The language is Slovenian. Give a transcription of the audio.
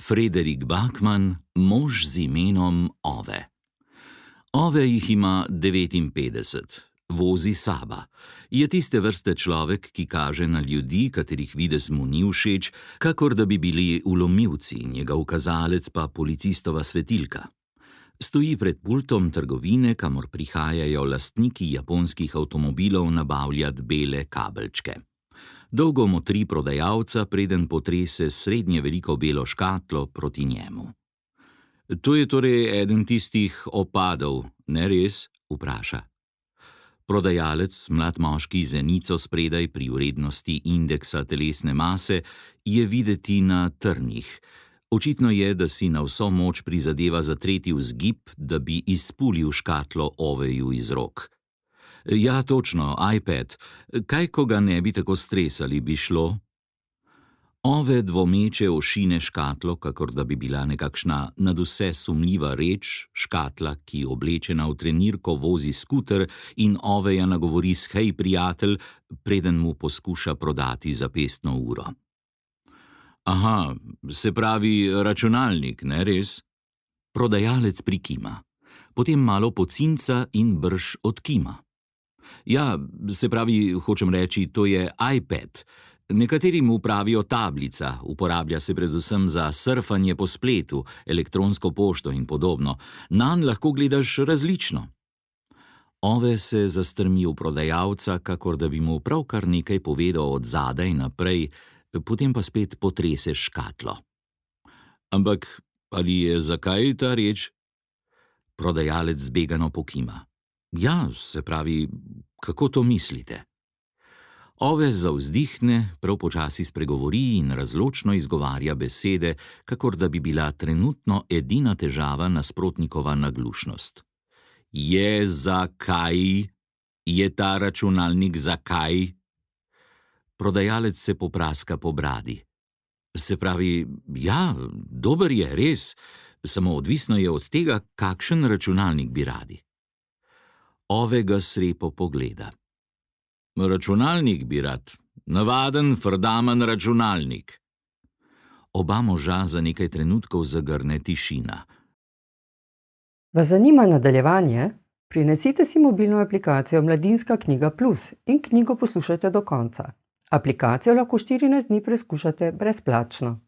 Frederik Bachmann, mož z imenom Ove. Ove jih ima 59, vozi Saba. Je tiste vrste človek, ki kaže na ljudi, katerih videz mu ni všeč, kakor da bi bili vlomilci, njegov kazalec pa policistova svetilka. Stoji pred pultom trgovine, kamor prihajajo lastniki japonskih avtomobilov nabavljat bele kabelčke. Dolgo motri prodajalca, preden potrese srednje veliko belo škatlo proti njemu. To je torej eden tistih opadov, ne res? Vpraša. Prodajalec, mlad moški z enico spredaj pri vrednosti indeksa telesne mase, je videti na trnih. Očitno je, da si na vso moč prizadeva zatreti vzgib, da bi izpulil škatlo Oveju iz rok. Ja, točno, iPad. Kaj, ko ga ne bi tako stresali, bi šlo? Ove dvomeče ošine škatlo, kakor da bi bila nekakšna nadvse sumljiva reč, škatla, ki oblečena v trenirko vozi skuter in Oveja nagovori s hej, prijatelj, preden mu poskuša prodati zapestno uro. Aha, se pravi računalnik, ne res? Prodajalec prikima. Potem malo pocinca in brž odkima. Ja, se pravi, hočem reči, to je iPad. Nekateri mu pravijo tablica, uporablja se predvsem za surfanje po spletu, elektronsko pošto in podobno. Nanj lahko gledaš različno. Ove se zastrmi v prodajalca, kakor da bi mu pravkar nekaj povedal od zadaj naprej, potem pa spet potrese škatlo. Ampak ali je zakaj ta reč? Prodajalec zbegano pokima. Ja, se pravi, kako to mislite? Ove zavzdihne, prav počasi spregovori in razločno izgovarja besede, kakor da bi bila trenutno edina težava nasprotnikova naglušnost. Je zakaj? Je ta računalnik zakaj? Prodajalec se popraska po bradi. Se pravi, ja, dober je, res, samo odvisno je od tega, kakšen računalnik bi radi. Ove ga srepo pogleda. Računalnik bi rad, navaden frdaman računalnik. Oba moža za nekaj trenutkov zagrne tišina. Vas zanima nadaljevanje? Prinesite si mobilno aplikacijo Mladinska knjiga Plus in knjigo poslušajte do konca. Aplikacijo lahko 14 dni preizkušate brezplačno.